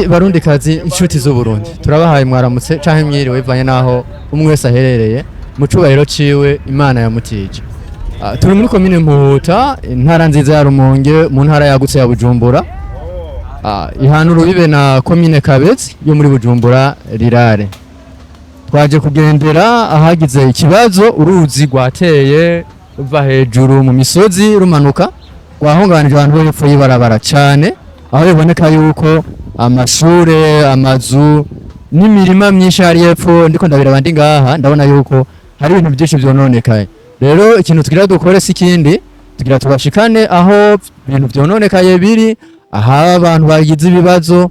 Barundi kazi inshuti z'u Burundi turabahaye mwaramutse canke mwiriwe bivanye naho umwe wese aherereye mu cubahiro ciwe Imana yamutije. Turi muri komine Mputa intara nziza ya Rumonge mu ntara yagutse ya Bujumbura. Ihanuru bibe na komine Kabezi yo muri Bujumbura Rirare. Twaje kugendera ahagize ikibazo uruzi rwateye ruva hejuru mu misozi rumanuka rwahunganije abantu bo hepfo y'ibarabara cane. Aho biboneka yuko amashure amazu n'imirima myinshi hari hepfo ndiko ndabiraba ndi ngaha ndabona yuko hari ibintu byinshi vyononekaye. Rero ikintu tugira dukore sikindi tugira tubashikane aho ibintu vyononekaye biri aha abantu bagize ibibazo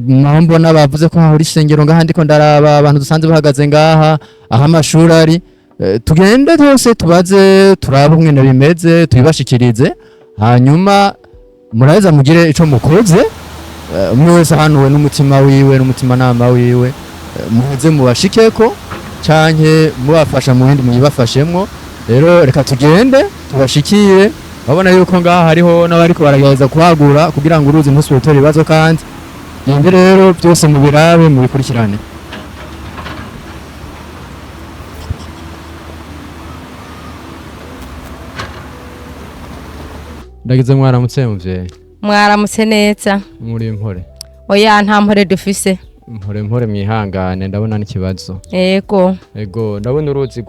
naho mbona bavuze ko hahora isengero ngaha ndiko ndaraba abantu dusanze bahagaze ngaha aho amashuri ari tugende twese tubaze turabe umwe bimeze tubibashikirize hanyuma muraheza mugire ico mukoze umwe wese ahanuwe n'umutima wiwe n'umutima nama wiwe muze mubashikeko canke mubafasha mu bindi muyibafashemwo. Rero reka tugende tubashikire babona yuko ngaha hariho n'abariko baragerageza kuhagura kugira ngo uruzi ntusubire gutora ibibazo kandi gende rero byose mubirabe mubikurikirane. Ndagize mwaramutse muvyeyi. Mwaramutse neza. Muri mpore. Oya nta mpore dufise. Mpore mwihangane ndabona n'ikibazo. Ego ndabona uruzi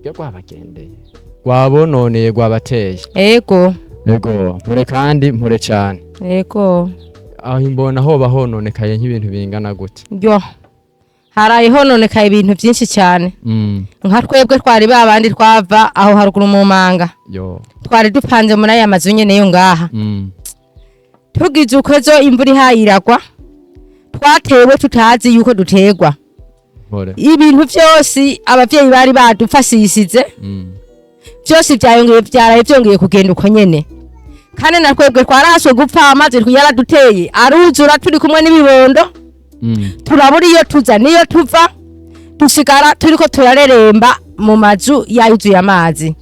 rwabagendeye. Rwabononeye rwabateye. Ego mpore kandi mpore cyane. Ego aho imbona hoba hononekaye nk'ibintu bingana gute? Yo haraye hononekaye ibintu byinshi cyane. Nka twebwe twari babandi twava aho haruguru mu manga. Yo twari dupanze muri aya mazu nyene yo ngaha. Tugize ukozo imvura ihayiragwa twatewe tutazi yuko dutegwa. Ibintu byose abavyeyi bari badufasisize byose byongeye kugenda uko nyene kandi natwebwe twaraswe gupfa amazi yaraduteye aruzura turi kumwe n'ibibondo turabura iyo tuza niyo tuva dusigara turiko turareremba mu mazu yayuzuye amazi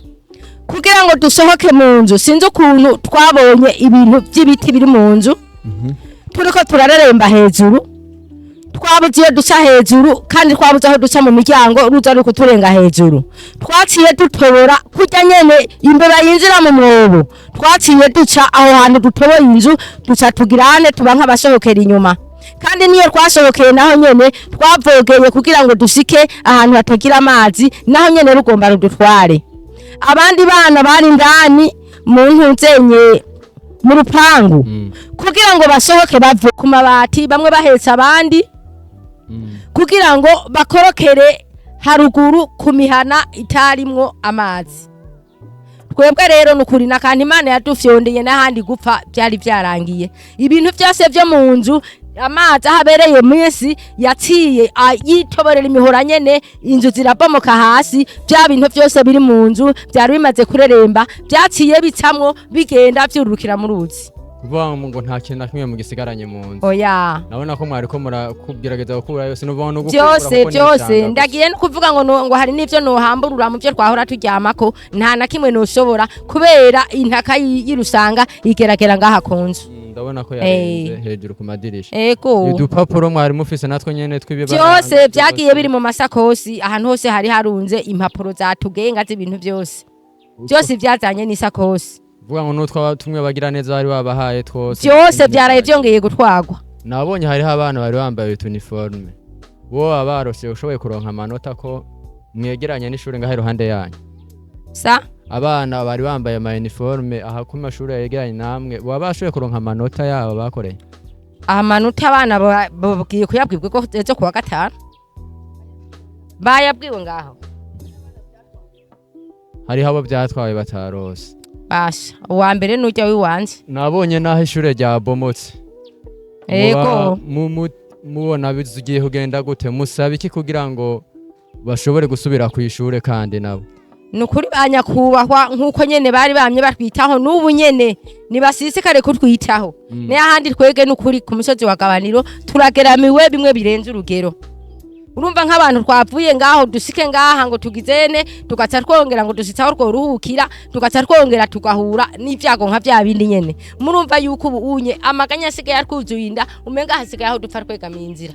kugira ngo dusohoke mu nzu sinzi ukuntu twabonye ibintu by'ibiti biri mu nzu turiko turareremba hejuru twabuze iyo duca hejuru kandi twabuze aho duca mu miryango ruza ruko turenga hejuru twaciye dutobora kujya nyene imbeba yinjira mu mwobo twaciye duca aho hantu dutoboye inzu duca tugirane tuba nk'abasohokera inyuma kandi niyo twasohokeye naho nyene twavogeye kugira ngo dushike ahantu hatagira amazi naho nyene rugomba rudutware. Abandi bana bari ndani mu ntuzenye mu rupangu kugira ngo basohoke bave ku mabati bamwe bahetse abandi kugira ngo bakorokere haruguru ku mihana itarimwo amazi. Twebwe rero nukuri nakandi Imana yadufyondeye n'ahandi gupfa byari byarangiye ibintu byose byo mu nzu amazi ahabereye mwese yaciye yitoborera imihora nyene inzu zirabomoka hasi bya bintu byose biri mu nzu byari bimaze kureremba byaciye bicamwo bigenda byurukira mu ruzi kuvuga ngo nta kintu nakimwe mu gisigaranye mu nzu. Oya nabona ko mwari ko murakugerageza gukura yose n'ubona gukura byose ndagiye no kuvuga ngo hari n'ivyo no hamburura mu byo twahora turyamako nta nakimwe no shobora kubera intaka y'irusanga igeragera ngaha kunzu. Ndabona ko yarenze hejuru ku madirisha. Ego udupapuro mwari mufise natwe nyene tw'ibibara byose byagiye biri mu masakosi ahantu hose hari harunze impapuro zatugenga z'ibintu byose byazanye n'isakosi. Vuga ngo nutwa tumwe bagira neza bari babahaye twose byose byaraye byongeye gutwagwa. Nabonye hariho abana bari bambaye uniforme bo abarose ushoboye kuronka amanota ko mwegeranye n'ishuri ngaho iruhande yanyu sa abana bari bambaye ama uniforme aha ku mashuri yegeranye namwe babashoboye kuronka amanota yabo bakoreye. Amanota abana babwiye kuyabwirwa ko ejo kuwa gatanu bayabwiwe ngaho hari habo byatwaye batarose. Basha uwa mbere nujya wiwanje nabonye naho ishure rya bomotse. Ego mubona bizugiye kugenda gute musaba iki kugira ngo bashobore gusubira ku ishure kandi nabo nukuri banyakubahwa nkuko nyene bari bamye batwitaho n'ubu nyene nibasisikare kutwitaho n'ahandi twege nukuri ku musozi wa Gabaniro turageramiwe bimwe birenze urugero urumva nk'abantu twavuye ngaho dusike ngaha ngo tugizene tugaca twongera ngo dusitsaho rworuhukira tugaca twongera tugahura n'ivyago nka vya bindi nyene murumva yuko ubu unye amaganya asigaye atwuzuye inda umenga hasigaye aho dupfa twegamiye inzira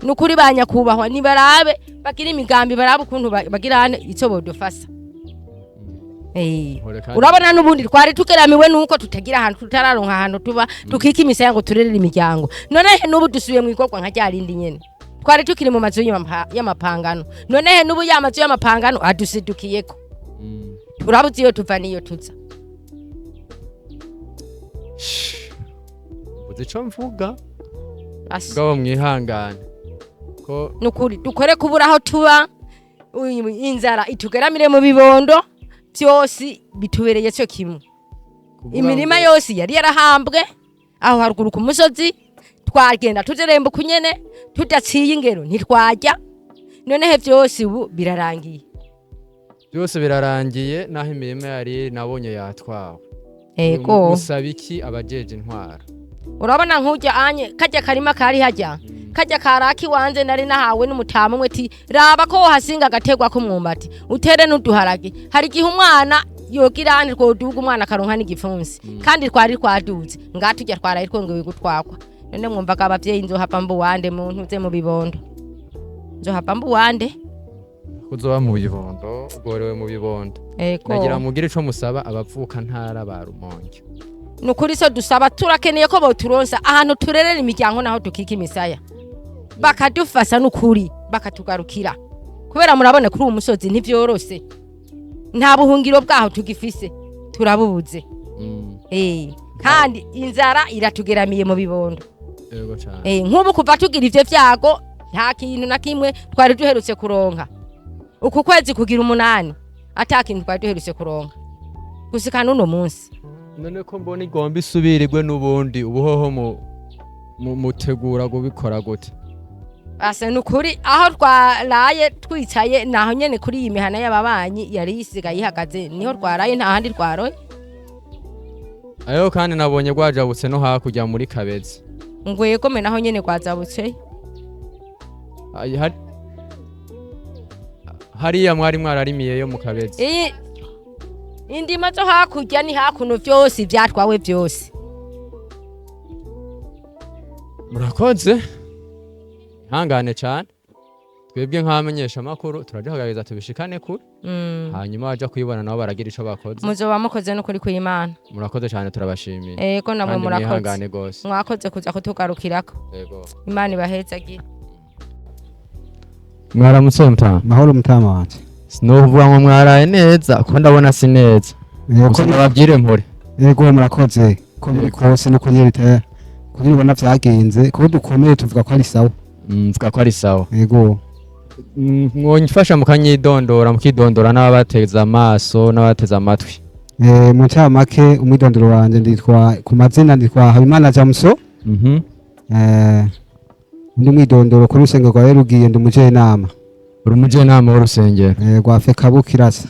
nukuri banyakubahwa nibarabe bagira imigambi barabe ukuntu bagirane ico bodufasa urabona n'ubundi twari tugeramiwe nuko tutagira ahantu tutararonka ahantu tuba tukika imisaya ngo turerere imiryango none n'ubu dusubiye mu ikorwa nka ryarindi nyene twari tukiri mu mazu y'amapangano none n'ubu ya mazu y'amapangano adusidukiyeko turabuze iyo tuva niyo tuza uzico mvuga ngabo mwihangane ko nukuri dukore kubura aho tuba inzara itugeramire mu bibondo byose bitubereye cyo kimwe imirima yose yari yarahambwe aho haruguru ku musozi twagenda tuzeremba kunyene tudaciye ingero ntitwajya none byose ubu birarangiye byose birarangiye naho imirima yari nabonye yatwawe ego musaba iki abajeje intwara urabona nkujya anye kajya karima kari hajya kajya karaki wanze nari nahawe n'umutamu mwe ti raba ko hasinga gategwa ko mwumbati utere n'uduharage hari gihe umwana yogirane rwo duga umwana karonka n'igipfunsi kandi twari twaduze ngatujya twaraye twongewe gutwakwa none mwumvaga abavyeyi nzo hapa mbuwande muntu uze mu bibondo nzo hapa mbuwande kuzoba mu bibondo ugorewe mu bibondo nagira mugire ico musaba abavuka ntara ba Rumonge nukuri so dusaba turakeneye ko boturonsa ahantu turerera imiryango naho tukika imisaya bakadufasa nukuri bakatugarukira kubera murabone kuri umusozi ntivyorose nta buhungiro bwaho tugifise turabubuze kandi inzara iratugeramiye mu bibondo nk'ubu kuva tugira ivyo vyago nta kintu na kimwe twari duherutse kuronka uku kwezi kugira 8 atakintu twari duherutse kuronka gushika n'uno munsi none ko mbona igomba isubirirwe n'ubundi ubuhoho mutegura gubikora gute ase nukuri aho twaraye twicaye naho nyene kuri iyi mihana y'ababanyi yari isigaye ihagaze niho twaraye nta handi twaroye ayo kandi nabonye gwajabutse no hakurya muri Kabezi ngwego me naho nyene gwazabutse hariya mwari mwararimiye yo mu Kabezi indima zo hakurya ni hakuno vyose vyatwawe vyose murakoze hangane cyane twebwe nk'amenyesha makuru turaje tubishikane kuri hanyuma baje kuyibona nabo baragira ico bakoze muzoba mukoze no kuri kuyimana murakoze cyane turabashimiye ko namwe murakoze hangane gose mwakoze kuza kutugarukirako yego imana ibahezagira mwaramutse mutama mahoro mutama wanje sinovuga ngo mwaraye neza ko ndabona si neza ko nababwire mpore yego murakoze ko bikose no kunyerita kugira ubona vyagenze ko dukomeye tuvuga ko ari sawa mvuga ko ari sawa yego mwonyifasha mukanyidondora mukidondora n'abateza amaso n'abateza amatwi mu cyamake umwidondoro wanje nditwa ku mazina nditwa Habimana Jamso undi mwidondoro kuri urusengero rwa Rugiye ndi umujenama uri umujenama w'urusengero rwa FECABU Kirasa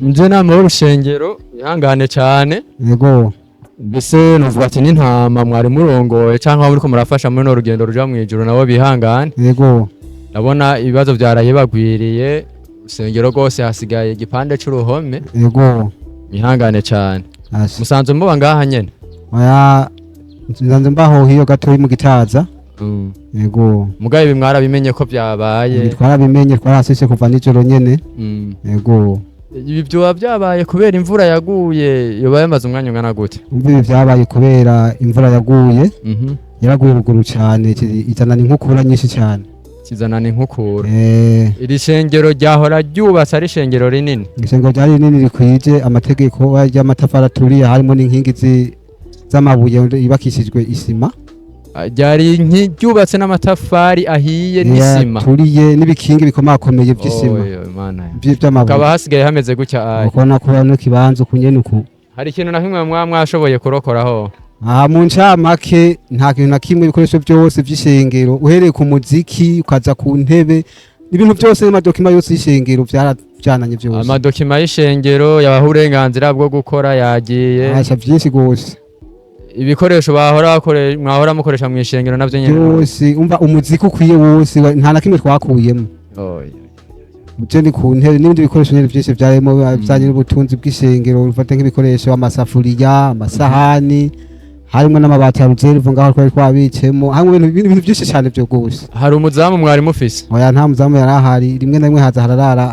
umujenama w'urusengero ihangane cyane yego bise nuvuga ati n'intama mwari murongoye canka muri ko murafasha muri no rugendo ruja mu ijuru nabo bihangane yego nabona ibibazo byaraye bagwiriye urusengero rwose hasigaye igipande c'uruhome yego ihangane cyane musanze muba ngaha nyene oya nzanze mbaho hiyo gato mu Gitaza yego mugaye ibi mwarabimenye ko byabaye twarabimenye twarasise kuva nijoro nyene yego ibi byo byabaye kubera imvura yaguye yobaye maze umwanya ungana gute ibi byabaye kubera imvura yaguye yaraguye ruguru cyane izana n'inkukura nyinshi cyane kizana n'inkukura iri shengero ryahora ryubatse ari shengero rinini ishengero ryari rinini rikwije amategeko y'amatafari aturiye harimo n'inkingi z'amabuye yubakishijwe isima ryari ryubatse n'amatafari ahiye n'isima turiye n'ibikingi bikomakomeye by'isima by'amabuye kaba hasigaye hameze gutya ukona kuba no kibanzo kunyene uku hari ikintu na kimwe mwashoboye kurokoraho mu ncamake nta kintu na kimwe ibikoresho byose by'ishengero uhereye ku muziki ukaza ku ntebe ibintu byose n'amadokima yose y'ishengero byarajyananye byose amadokima y'ishengero yabaha uburenganzira bwo gukora yagiye byinshi gose ibikoresho mwahora mukoresha mu ishengero navyo nyene byose umva umuziki ukwiye wose nta na kimwe twakuyemo muje ni ku ntebe n'ibindi bikoresho nyene byinshi vyarimo byanye n'ubutunzi bw'ishengero ufate nk'ibikoresho amasafuriya amasahani harimo n'amabati ya ruzeru ngaho twari twabicemo hamwe ibintu byinshi cyane byo gose hari umuzamu mwari mufise oya nta muzamu yarahari rimwe na rimwe haza hararara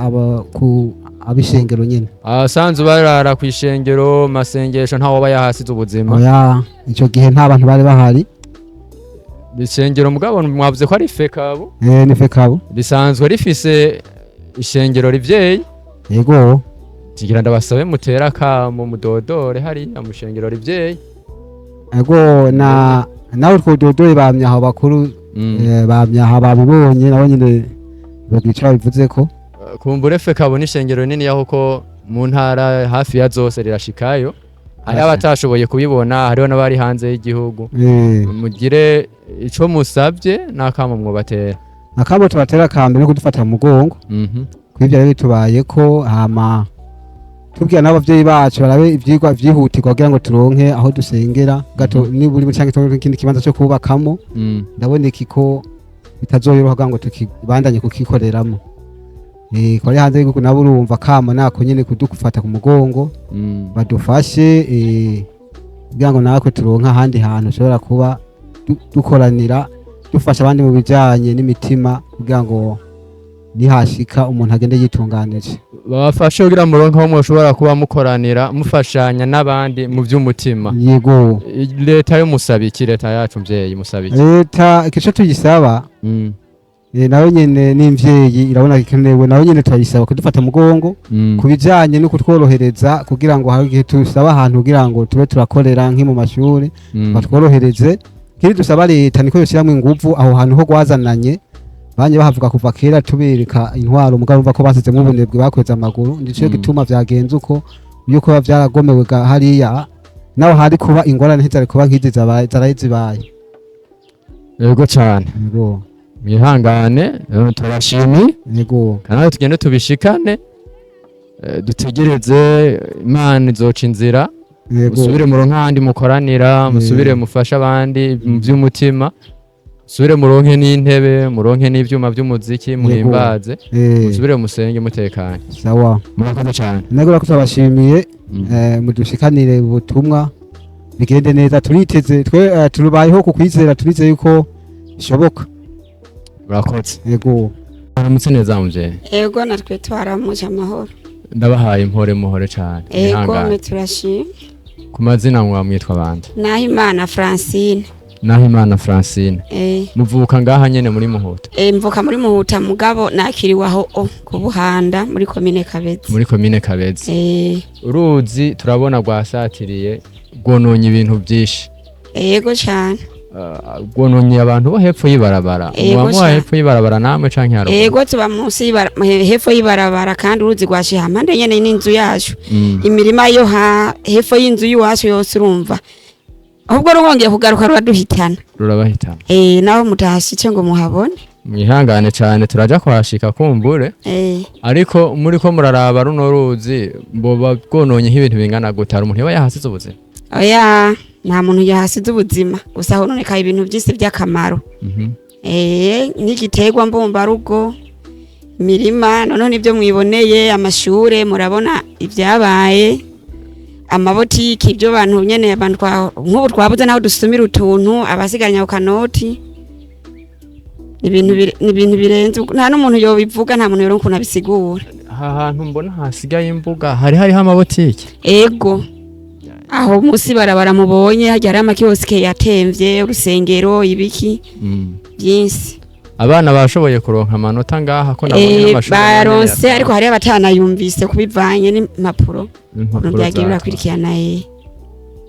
abishengero nyene asanzwe barara ku ishengero masengesho ntawo bayahasize ubuzima oya ico gihe nta bantu bari bahari ishengero mugabo mwavuze ko ari fekabo ni fekabo risanzwe rifise ishengero rivyeyi yego kigira ndabasabe mutera kamo mudodore hari amushengero rivyeyi yego nawe twododore bamyaho bakuru bamyaho babibonye nabo nyine bagicara bivuze ko kumbure fekabo n'ishengero nini yaho ko mu ntara hafi ya zose rirashikayo hari abatashoboye kubibona hariho n'abari hanze y'igihugu mugire ico musavye nakamo mwobatera akabo tubatera kambe no kudufata mu mugongo kwivyo rero bitubaye ko hama tubwira n'abavyeyi bacu barabe ivyigwa vyihutirwa kugira ngo turonke aho dusengera gato niburi mu canke turonke ikindi kibanza cyo kubakamo ndaboneka ko bitazoyoroha kugira ngo tukibandanye kukikoreramo kore hanze y'igugu nabo urumva kama nako nyene kudufata ku mugongo badufashe kugira ngo nakwe turonka ahandi hantu ushobora kuba dukoranira dufasha abandi mu bijanye n'imitima kugira ngo nihashika umuntu agende yitunganije babafashe kugira muronke aho mushobora kuba mukoranira mufashanya n'abandi mu by'umutima yego leta yo musabiki leta yacu mvyeyi musabiki leta ikico tugisaba nawe nyene n'imvyeyi irabona gikenewe nawe nyene turayisaba kudufata mugongo kubijanye no kutworohereza kugira ngo hari igihe tusaba ahantu kugira ngo tube turakorera nki mu mashure batworohereze kiri dusaba leta niko yoshiramwe inguvu aho hantu ho gwazananye banye bahavuga kuva kera tubereka intwaro mugabo umva ko basizemo ubunebwe bakweza amaguru ndico gituma vyagenze uko yuko bavyaragomewe hariya naho hari kuba ingorane ntizari kuba nkizi zarayizibaye yego cyane yego mwihangane turashimi yego kandi tugende tubishikane dutegereze Imana izoca inzira musubire muronka ahandi mukoranira musubire mufasha abandi mu by'umutima musubire muronke n'intebe muronke n'ivyuma by'umuziki muhimbaze musubire musenge mutekanye sawa murakoze cyane nego turabashimiye mudushikanire ubutumwa bigende neza turiteze twe turubayeho kukwizera turize yuko bishoboka murakoze yego aramutse neza muvye yego natwe twaramuje amahoro ndabahaye impore muhore cyane yego turashimye ku mazina mwamwitwa bande Nahimana Francine Nahimana Francine muvuka ngaha nyene muri Muhuta mvuka muri Muhuta mugabo nakiriwaho ku Buhanda muri komine Kabezi uruzi turabona rwasatiriye rwononye ibintu byinshi yego cyane rwononye abantu bo hepfo y'ibarabara muba hepfo y'ibarabara namwe canke haro yego tuba munsi hepfo y'ibarabara kandi uruzi rwashiha impande nyene n'inzu yacu imirima yo hepfo y'inzu y'uwacu yose urumva ahubwo rwongeye kugaruka ruraduhitana rurabahitana naho mutahashitse ngo muhabone mwihangane cyane turaja kuhashika kumbure ariko muri ko muraraba runo ruzi mboba rwononye nk'ibintu bingana gutara umuntu yaba yahasize ubuzima oya nta muntu yahasize ubuzima gusa hononeka ibintu byinshi by'akamaro nk'igiterwa mbumbarugo imirima noneho nibyo mwiboneye amashure murabona ibyabaye amabotiki ibyo bantu nyene abantu nk'ubu twabuze naho dusumira utuntu abasiganya ukanoti ibintu birenze nta n'umuntu yobivuga nta muntu yoronka kunabisigura hantu mbona hasigaye imbuga hariho amabotiki ego aho musi barabara mubonye hajya hari amakioske yatemvye urusengero ibiki byinshi abana bashoboye kuronka amanota ngaha ko nabonye n'amashuri baronse ariko hari abatanayumvise kubivanye n'impapuro byagiye birakurikirana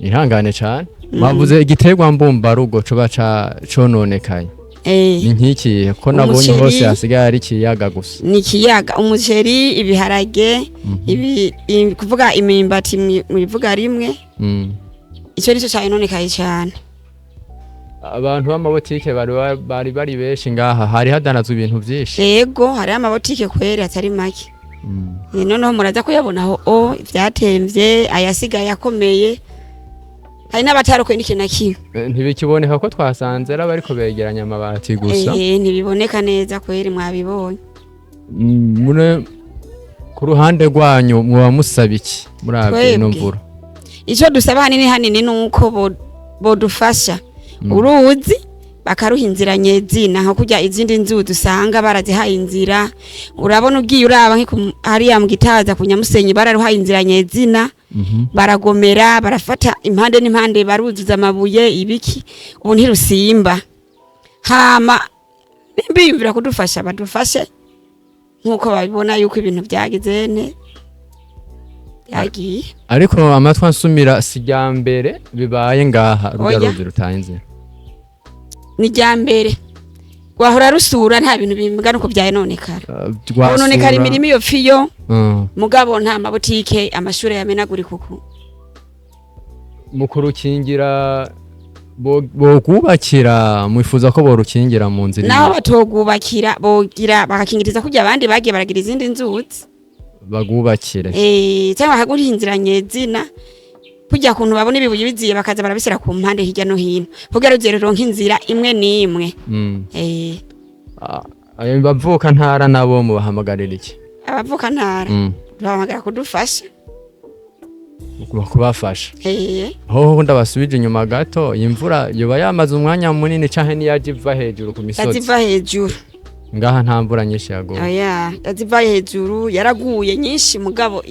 ihangane cyane bavuze igiterwa mbumbarugo coba cononekaye ni nk'iki ko nabonye hose hasigaye ari ikiyaga gusa ni ikiyaga umuceri ibiharage kuvuga imimbati mubivuga rimwe icyo nicyo cyayinonekaye cyane abantu b'amabotike bari benshi ngaha hari hadanazwa ibintu byinshi yego hari amabotike kweri atari make noneho muraza kuyabona aho ibyatemvye ayasigaye akomeye hari n'abatarokoye n'ikintu na kimwe ntibikiboneka ko twasanze ari abariko begeranya amabati gusa ntibiboneka neza kweri mwabibonye mune ku ruhande rwanyu mwoba musaba iki muri ino mvura icyo dusaba hanini nuko bodufasha uruzi bakaruha inzira nyezina nko kujya izindi nzu dusanga barazihaye inzira urabona ugiye uraba hariya mu Gitaza ku Nyamusenyi bararuhaye inzira nyezina baragomera barafata impande n'impande baruzuza amabuye ibiki ubu ntirusimba hama biyumvira kudufasha badufashe nkuko babibona yuko ibintu byagizene yagiye ariko amatwa nsumira sijyambere bibaye ngaha rugaruzi rutanze ni jyambere wahora rusura nta bintu bimbwa nuko byayononekara nonekara imirimo iyo fiyo mugabo nta mabotike amashure yamenaguri kuko mukurukingira bogubakira mwifuza ko borukingira mu nzira naho batogubakira bogira bakakingiriza kujya abandi bagiye baragira izindi nzuzi bagubakire cyangwa bakagura inzira nyezina kujya kuntu babona ibibuye biziye bakaza barabisira ku mpande hirya no hino kugira ruzerero nk'inzira imwe n'imwe bavuka ntara nabo mu bahamagarira iki abavuka ntara bahamagara kudufasha kubafasha ho ndabasubije inyuma gato imvura yoba yamaze umwanya munini canke niyaje iva hejuru ku misozi yaziva hejuru ngaha nta mvura nyinshi yaguye yaziva hejuru yaraguye nyinshi mugabo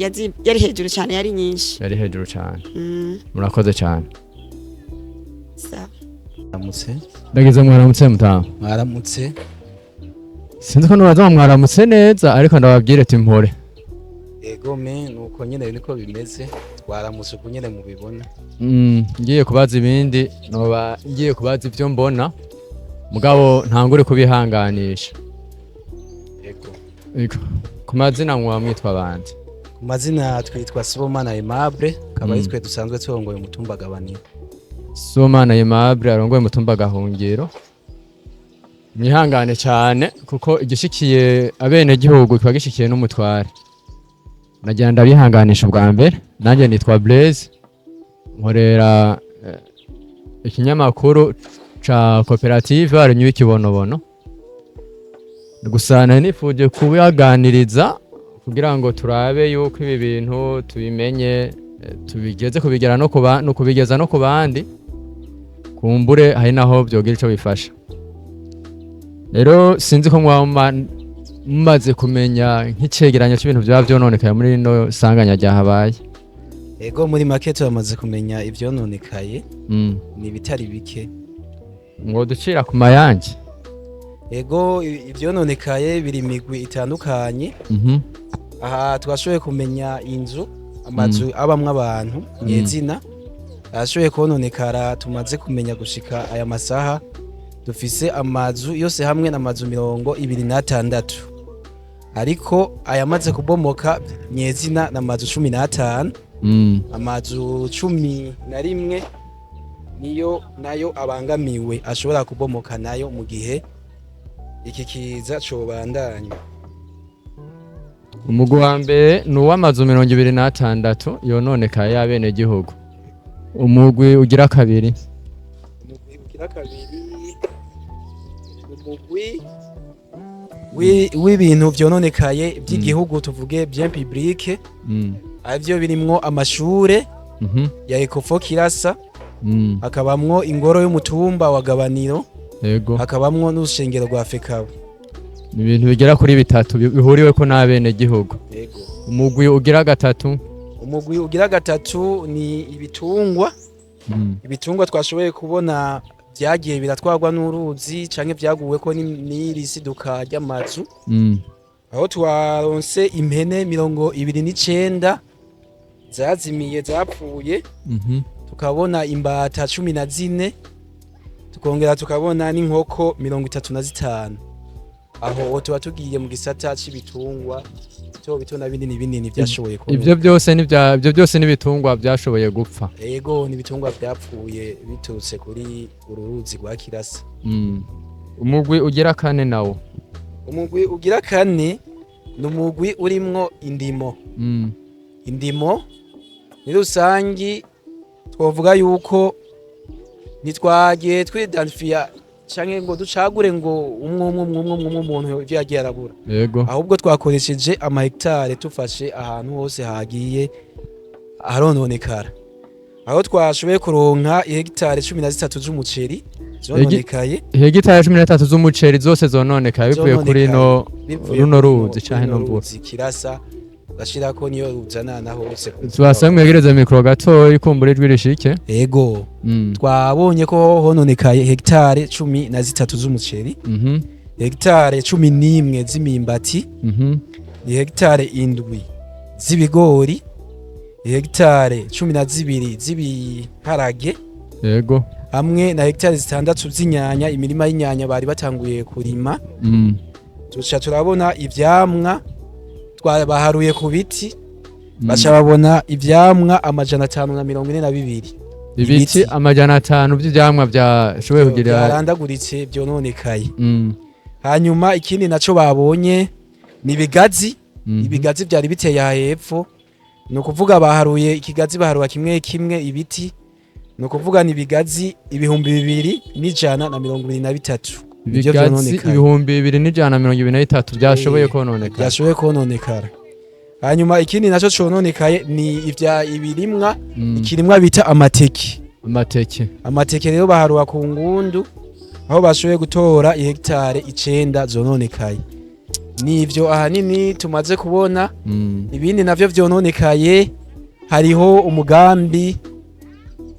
yari hejuru cyane yari nyinshi yari hejuru cyane murakoze cyane mwaramutse ndagize mwaramutse mutaha mwaramutse sinzi ko nuraza mwaramutse neza ariko ndababwire ati mpore ego nuko nyene niko bimeze twaramutse uko nyene mubibona ngiye kubaza ibindi noba ngiye kubaza ivyo mbona mugabo ntangure kubihanganisha ego ku mazina mwamwitwa bande ku mazina twitwa Sibomana Aimable kaba yitwe dusanzwe turongoye umutumba gabaniro Sibomana Aimable arongoye umutumba gahungiro mwihangane cyane kuko igishikiye abene gihugu twagishikiye n'umutware nagira ndabihanganisha ubwa mbere nanjye nitwa Blaise nkorera ikinyamakuru cha koperative RUMONGE ikibonobono gusana nifuje kubiganiriza kugira ngo turabe yuko ibi bintu tubimenye tubigeze kubigera no kubigeza no kubandi kumbure hari naho byogira ico bifasha rero sinzi ko mumaze kumenya nk'icegeranyo cy'ibintu byaba byononekaye muri no sanganya ryahabaye ego muri make turamaze kumenya ivyononekaye ni ibitari bike ngo ducira ku mayange ego ivyononekaye biri migwi itandukanye aha twashoboye kumenya inzu amazu abamwe abantu nyezina ashoboye kononekara tumaze kumenya gushika aya masaha dufise amazu yose hamwe n'amazu 26 ariko ayamaze kubomoka nyezina n'amazu 15 amazu 11 niyo nayo abangamiwe ashobora kubomoka nayo mu gihe iki kiza cobandanya umugwi wa mbere ni uw'amazu 26 yononekaye y'abene gihugu umugwi ugira kabiri umugwi w'ibintu vyononekaye by'igihugu tuvuge bien public avyo birimwo amashure ya Ecofo Kirasa hakabamwo ingoro y'umutumba wa Gabaniro hakabamwo n'urushengero rwa Fekabo ni ibintu bigera kuri bitatu bihuriwe ko n'abene gihugu umugwi ugira gatatu ni ibitungwa ibitungwa twashoboye kubona byagiye biratwarwa n'uruzi canke byaguwe ko n'irisiduka ry'amazu aho twaronse impene 29 zazimiye zapfuye tukabona imbata 14 tukongera tukabona n'inkoko 35 aho tuba tugiye mu gisata c'ibitungwa cyo bitona binini byashoboye ko ivyo byose n'ibitungwa byashoboye gupfa yego n'ibitungwa byapfuye biturutse kuri uruzi rwa Kirasa umugwi ugira kane nawo umugwi ugira kane n'umugwi urimwo indimo indimo ni rusangi twovuga yuko ntitwagiye twidanfiya canke ngo ducagure ngo umwe umuntu ivyo yagiye arabura yego ahubwo twakoresheje amahegitare tufashe ahantu hose hagiye harononekara aho twashoboye kuronka ihegitare 13 z'umuceri zononekaye hegitare 13 z'umuceri zose zononekaye bivuye kuri runo ruzi canke no mvura Kirasa gashirako niyo ruzanana hose twasamwe yegereza mikro gatoyi kumbura ijwi rishike ego twabonye ko hononekaye hegitare 13 z'umuceri hegitare 11 z'imimbati hegitare 7 z'ibigori hegitare 12 z'ibiharage yego hamwe na hegitare 6 z'inyanya imirima y'inyanya bari batanguye kurima tuca turabona ivyamwa twabaharuye ku biti baca babona ivyamwa 542 ibiti 500 by'ivyamwa byashoboye kugira byarandaguritse byononekaye hanyuma ikindi naco babonye ni ibigazi ibigazi byari biteye hepfo no kuvuga baharuye ikigazi baharuka kimwe kimwe ibiti no kuvuga ni ibigazi 2223 ibigazi 2223 byashoboye kononekara hanyuma ikindi naco cononekaye ni ibirimwa ikirimwa bita amateke rero baharuka ku ngundu aho bashoboye gutora ihegitare 9 zononekaye nivyo ahanini tumaze kubona ibindi navyo vyononekaye hariho umugambi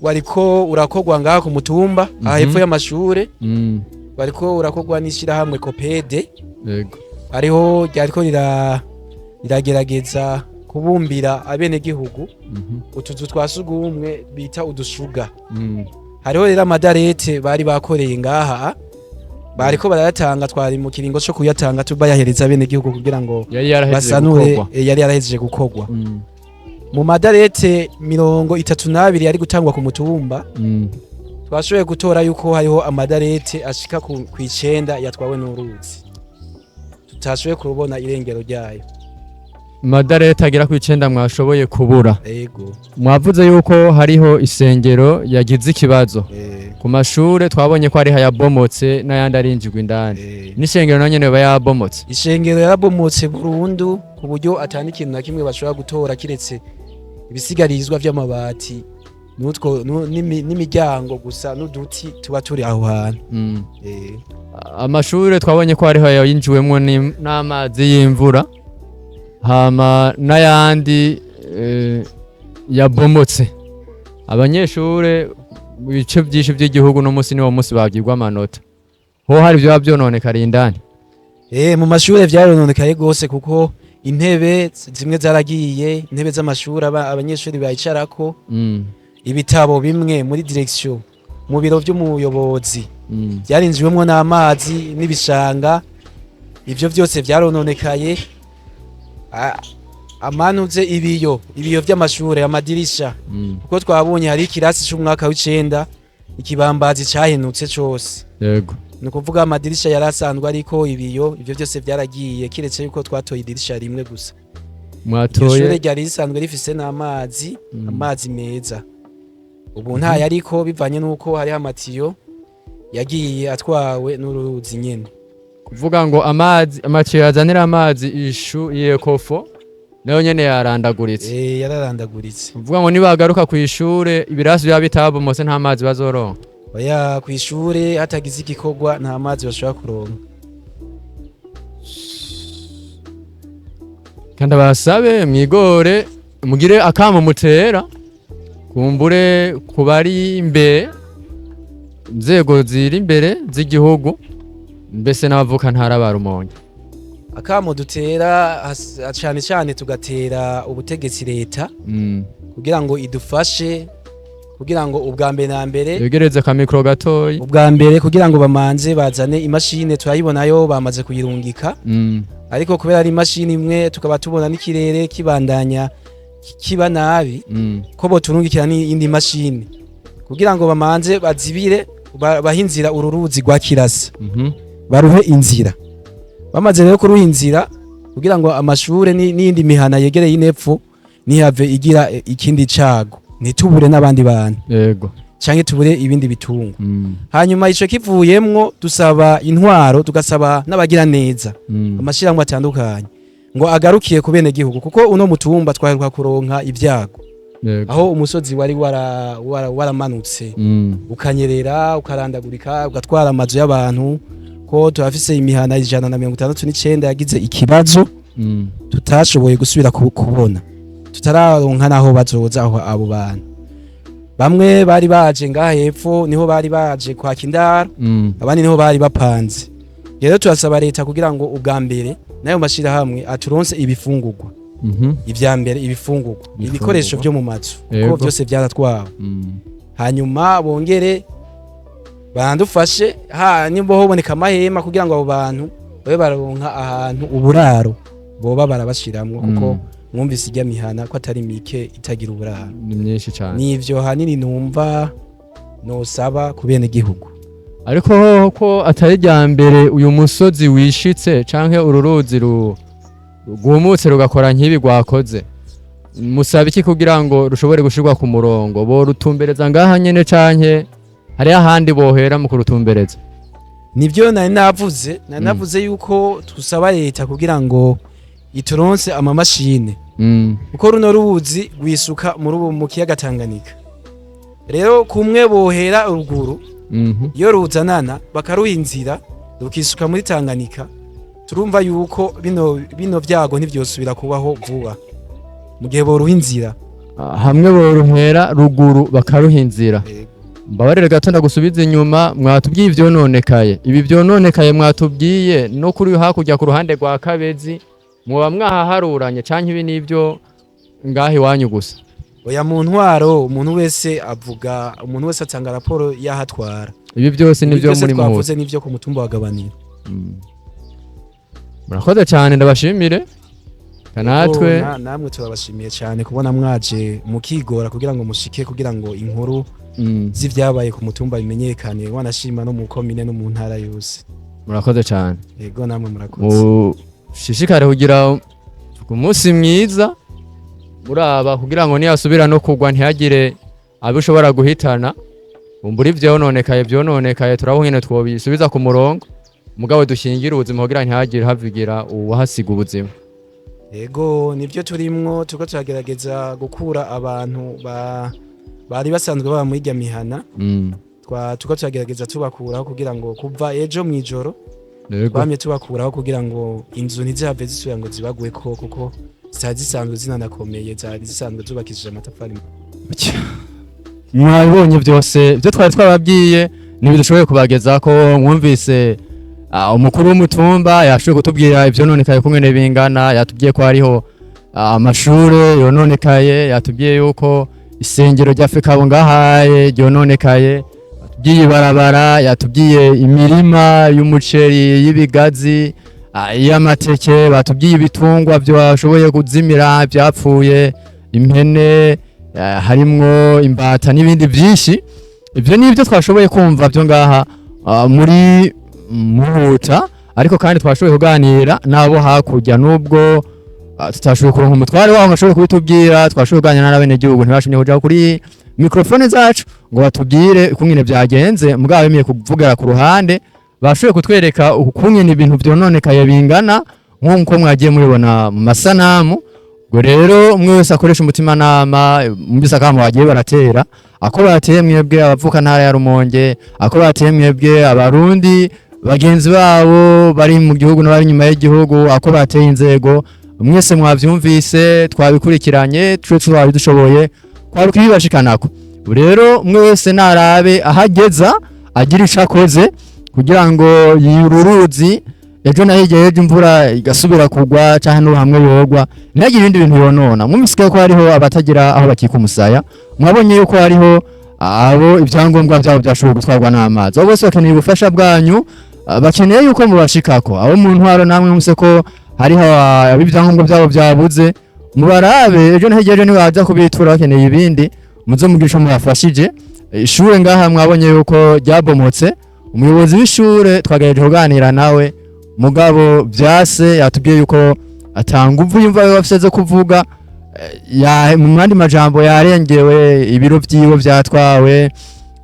wariko urakogwa ngaha ku mutumba ahepfo y'amashure bariko urakogwa n'ishirahamwe Kopede yego ariho ryariko riragerageza kubumbira abene gihugu utuzu twasugumwe bita udushuga hariho rero amadarete bari bakoreye ngaha bariko barayatanga twari mu kiringo cyo kuyatanga tubayahereza abene gihugu kugira ngo basanure yari yarahejeje gukogwa mu madarete 32 yari gutangwa ku mutumba twashoboye gutora yuko hariho amadarete ashika ku 9 yatwawe n'uruzi tutashoboye kurubona irengero ryayo madarete agera ku 9 mwashoboye kubura yego mwavuze yuko hariho isengero yagize ikibazo ku mashure twabonye ko ari hayabomotse n'ayandi arinjigwa indani n'isengero nanyene bayabomotse isengero yarabomotse burundu ku buryo atani ikintu na kimwe bashobora gutora kiretse ibisigarizwa vy'amabati nutwo n'imiryango gusa n'uduti tuba turi aho hantu amashure twabonye ko hariho yinjiwemwo n'amazi y'imvura hama n'ayandi yabomotse abanyeshure bice byinshi by'igihugu no musi niwo musi bagirwa amanota ho hari byo byononekariye indani mu mashure vyarononekaye gose kuko intebe zimwe zaragiye intebe z'amashuri abanyeshuri bayicarako ibitabo bimwe muri direction mu biro vy'umuyobozi byarinjiwemwo n'amazi n'ibishanga ivyo byose vyarononekaye amanuze ibiyo vy'amashure amadirisha kuko twabonye hari ikirasi c'umwaka w'icenda ikibambazi cahenutse cose yego nukuvuga amadirisha yarasanzwe ariko ibiyo ivyo byose byaragiye kiretse yuko twatoye idirisha rimwe gusa mwatoye ishure ryari risanzwe rifise n'amazi amazi meza ubu nta yariko bivanye nuko hari amatiyo yagiye atwawe n'uruzi nyene kuvuga ngo amatiyo yazanira amazi ishu yekofo nayo nyene yarandaguritse yararandaguritse kuvuga ngo nibagaruka ku ishure ibirasi bya bitabomose nta mazi bazoronka oya ku ishure hatagize igikorwa nta mazi bashobora kuronka kandi basabe mwigore mugire akamo mutera kumbure kubari imbere nzego ziri imbere z'igihugu mbese n'abavuka ntara ba Rumonge akamo dutera cyane cyane tugatera ubutegetsi leta kugira ngo idufashe kugira ngo ubwa mbere na mbere yegereze ka mikro gatoyi ubwa mbere kugira ngo bamanze bazane imashine turayibonayo bamaze kuyirungika ariko kubera ari imashine imwe tukaba tubona n'ikirere kibandanya kiba nabi ko boturungikira n'indi mashine kugira ngo bamanze bazibire bahinzira ururuzi rwa Kirasa baruhe inzira bamaze rero kuruha inzira kugira ngo amashure n'indi mihana yegereye inepfo nihave igira ikindi cago ntitubure n'abandi bantu yego canke tubure ibindi bitungo hanyuma ico kivuyemwo dusaba intwaro tugasaba n'abagira neza amashirahamwe atandukanye ngo agarukiye ku bene gihugu kuko uno mutumba twaheruka kuronka ibyago aho umusozi wari waramanutse ukanyerera ukarandagurika ugatwara amazu y'abantu ko turafise imihana 169 yagize ikibazo tutashoboye gusubira kubona tutararonka naho bazoza aho abo bantu bamwe bari baje ngaha hepfo niho bari baje kwaka indaro abandi niho bari bapanze rero turasaba leta kugira ngo ubwa mbere nayo mashira hamwe aturonse ibifungurwa ivya mbere ibifungurwa ibikoresho byo mu mazu ko byose byaratwawe hanyuma bongere bandufashe nimbo hoboneka amahema kugira ngo abo bantu babe baronka ahantu uburaro boba barabashiramwo kuko mwumvise ijya mihana ko atari mike itagira uburaro ni myinshi cyane nivyo hanini numva nosaba ku bene gihugu ariko ko atari rya mbere uyu musozi wishitse canke ururuzi rwumutse rugakora nk'ibi rwakoze musaba iki kugira ngo rushobore gushirwa ku murongo bo rutumbereza ngaha nyene canke hari ahandi bohera mu kurutumbereza nivyo nari navuze yuko tusaba leta kugira ngo ituronse amamashine kuko runo ruzi rwisuka mu kiyaga Tanganyika rero kumwe bohera ruguru iyo ruzanana bakaruha inzira rukisuka muri Tanganyika turumva yuko bino vyago ntivyosubira kubaho vuba mu gihe boruha inzira hamwe boruhera ruguru bakaruha inzira mbabarire gato ndagusubiza inyuma mwatubwiye ivyononekaye ibi vyononekaye mwatubwiye no kuri hakurya ku ruhande rwa Kabezi muba mwahaharuranye canke ibi nivyo ngahe wanyu gusa oya mu ntwaro umuntu wese avuga umuntu wese atanga raporo yahatwara ibi byose nivyo muri mu twavuze nivyo ku mutumba wa Gabaniro murakoze cyane ndabashimire kanatwe namwe turabashimiye cyane kubona mwaje mukigora kugira ngo mushike kugira ngo inkuru z'ivyabaye ku mutumba bimenyekane wanashima no mu komine no mu ntara yose murakoze cyane yego namwe murakoze shishikare kugira umunsi mwiza muraba kugira ngo niyasubira no kugwa ntihagire abishobora guhitana umburi vyononekaye turabo nyene twobisubiza ku murongo mugabo dushingira ubuzima kugira ntihagire havigira uwahasiga ubuzima yego nivyo turimwo tuko turagerageza gukura abantu bari basanzwe baba muri irya mihana tuko turagerageza tubakuraho kugira ngo kuva ejo mwijoro bamye tubakuraho kugira ngo inzu ntizihave zisubira ngo zibagweko kuko zari zisanzwe zinanakomeye zari zisanzwe zubakishije amatafari mwabonye byose byo twari twababwiye ntibidushoboye kubageza ko mwumvise umukuru w'umutumba yashoboye kutubwira ivyononekaye kumwe nebingana yatubwiye ko hariho amashure yononekaye yatubwiye yuko isengero rya Fekabo ngahaye ryononekaye yatubwiye ibarabara yatubwiye imirima y'umuceri y'ibigazi y'amateke batubwiye ibitungwa byashoboye kuzimira byapfuye impene harimwo imbata n'ibindi byinshi ibyo nibyo twashoboye kumva byo ngaha muri muhuta ariko kandi twashoboye kuganira nabo hakurya nubwo tutashoboye kuronka umutware waho bashoboye kubitubwira twashoboye kuganira n'abene gihugu ntibashimye kuja kuri mikrofone zacu ngo batubwire ukungene byagenze mugabo bemeye kuvugira ku ruhande bashoboye kutwereka ukungene ibintu byononekaye bingana nk'uko mwagiye mubibona mu masanamu ngo rero umwe wese akoresha umutima nama mbisa kama bagiye baratera ako bateye mwebwe abavuka ntara ya Rumonge ako bateye mwebwe abarundi bagenzi babo bari mu gihugu n'abari nyuma y'igihugu ako bateye inzego mwese mwavyumvise twabikurikiranye twari dushoboye kwari kwibashikanako rero umwe wese narabe ahageza agira icakoze kugira ngo yururuzi ejo nahigeye ejo imvura igasubira kugwa cyane no hamwe yogwa ntagire ibindi bintu yonona mwumvisike ko hariho abatagira aho bakika umusaya mwabonye yuko hariho abo ibyangombwa byabo byashoboye gutwarwa n'amazi abo bose bakeneye ubufasha bwanyu bakeneye yuko mubashikako abo mu ntwaro namwe muse ko hariho ibyangombwa byabo byabuze mubarabe ejo nahigeye ejo nibaza kubitura bakeneye ibindi muzo mugisha mubafashije ishure ngaha mwabonye yuko ryabomotse umuyobozi w'ishure twagaje kuganira nawe mugabo byase yatubwiye yuko atanga uvu yumva bafise zo kuvuga mu yandi majambo yarengewe ibiro vyiwe vyatwawe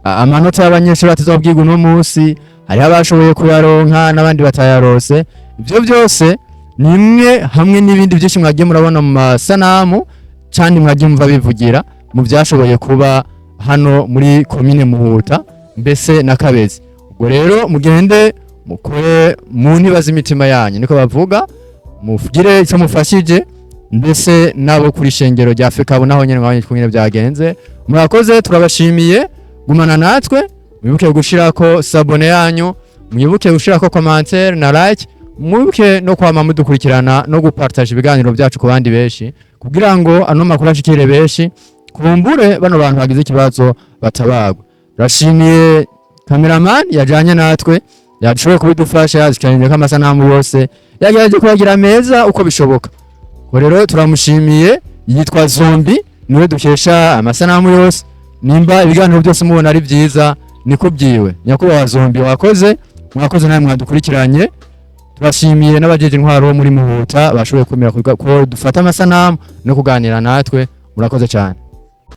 amanota y'abanyeshuri batazobwirwa uno munsi hari abashoboye kuyaronka n'abandi batayarose ivyo byose nimwe hamwe n'ibindi byinshi mwagiye murabona mu masanamu kandi mwagiye mumva bivugira mu byashoboye kuba hano muri komine Muhuta mbese na Kabezi ubwo rero mugende mukore mu ntibaza imitima yanyu niko bavuga mufugire icyo mufashije mbese nabo kuri shengero rya Afrika naho nyene mwabonye kumwe byagenze murakoze turabashimiye gumana natwe mwibuke gushirako sabone yanyu mwibuke gushirako commentaire na like mwibuke no kwama mudukurikirana no gupartage ibiganiro byacu ku bandi benshi kugira ngo ano makuru ashikire benshi kumbure bano bantu bagize ikibazo batabagwa rashimiye cameraman yajanye natwe yashoboye kubidufasha yazikanye k'amasanamu yose yagerageje kubagira meza uko bishoboka ko rero turamushimiye yitwa Zombi niwe dukesha amasanamu yose nimba ibiganiro byose mubona ari byiza niko byiwe nyakubahwa Zombi wakoze mwakoze nawe mwadukurikiranye turashimiye n'abajeje intwaro muri Muhuta bashoboye kumira ko dufata amasanamu no kuganira natwe murakoze cyane